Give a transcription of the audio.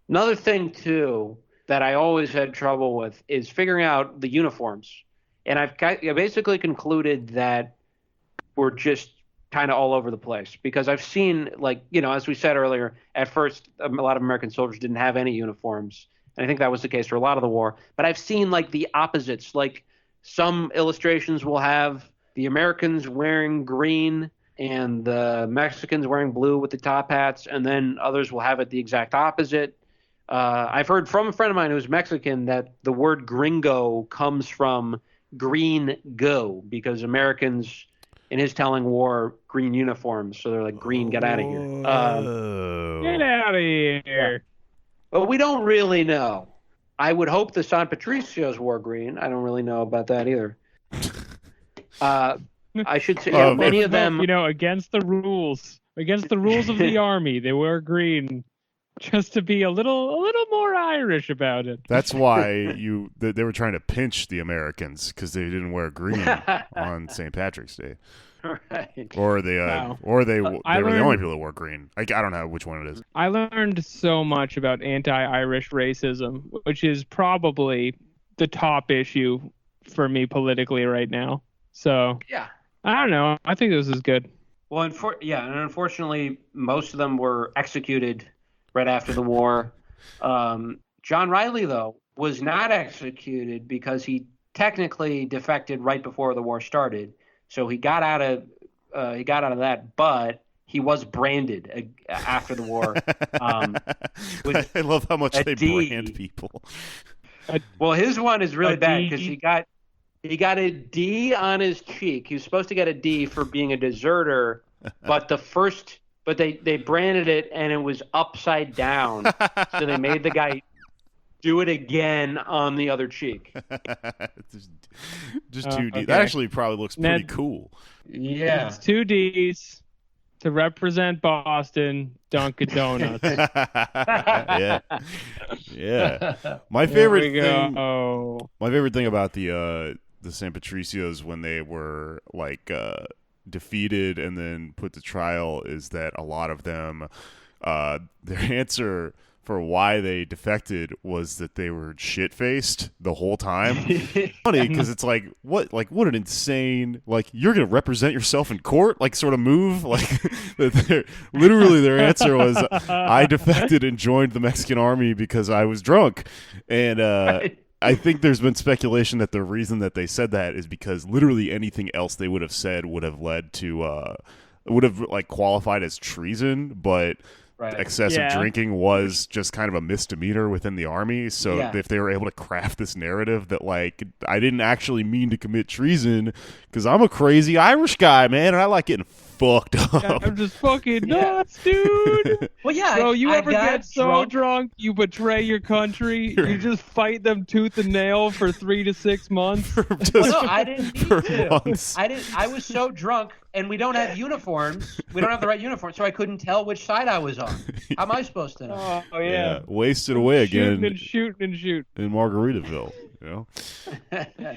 Another thing too that I always had trouble with is figuring out the uniforms, and I basically concluded that we're just kind of all over the place because I've seen, like, as we said earlier, at first a lot of American soldiers didn't have any uniforms, and I think that was the case for a lot of the war. But I've seen like the opposites, like some illustrations will have the Americans wearing green and the Mexicans wearing blue with the top hats, and then others will have it the exact opposite. I've heard from a friend of mine who's Mexican that the word gringo comes from green go because Americans, in his telling, wore green uniforms. So they're like, green, get out of here. Get Oh. out of Yeah. here. But we don't really know. I would hope the San Patricios wore green. I don't really know about that either. Uh, I should say, yeah, If, many of them. Against the rules. Against the rules of the army, they wear green just to be a little more Irish about it. that's why they were trying to pinch the Americans because they didn't wear green on St. Patrick's Day, Right. or they Wow. they I were the only learned people that wore green. I don't know which one it is. I learned so much about anti-Irish racism, which is probably the top issue for me politically right now. So Yeah. I don't know. I think this is good. Well, and unfortunately, most of them were executed right after the war. John Riley, though, was not executed because he technically defected right before the war started. So he got out of that, but he was branded after the war with I love how much a they D. brand people. Well, his one is really A bad D. because he got a D on his cheek. He was supposed to get a D for being a deserter, but they branded it and it was upside down. So they made the guy do it again on the other cheek. just 2D. Okay. That actually probably looks pretty Ned- cool. Yeah. It's 2Ds to represent Boston, Dunkin' Donuts. Yeah, yeah. My There favorite we thing. go. My favorite thing about the San Patricios when they were like defeated and then put to trial is that a lot of them, their answer for why they defected was that they were shit faced the whole time. Funny because it's like what an insane, like, you're gonna represent yourself in court, like, sort of move. Like literally their answer was, I defected and joined the Mexican army because I was drunk. And I think there's been speculation that the reason that they said that is because literally anything else they would have said would have led to would have like qualified as treason, but Right. excessive Yeah. drinking was just kind of a misdemeanor within the army. So Yeah. if they were able to craft this narrative that, like, I didn't actually mean to commit treason because I'm a crazy Irish guy, man, and I like getting fucked up. I'm just fucking nuts, dude. Well, yeah. Bro, you I ever got get so drunk. drunk you betray your country? You just fight them tooth and nail for 3 to 6 months? Just Well, no, I didn't need for to. months. I was so drunk, and we don't have uniforms. We don't have the right uniforms, so I couldn't tell which side I was on. How am I supposed to know? Oh Yeah, yeah. wasted away Shooting again and shooting and shooting. in Margaritaville. You know,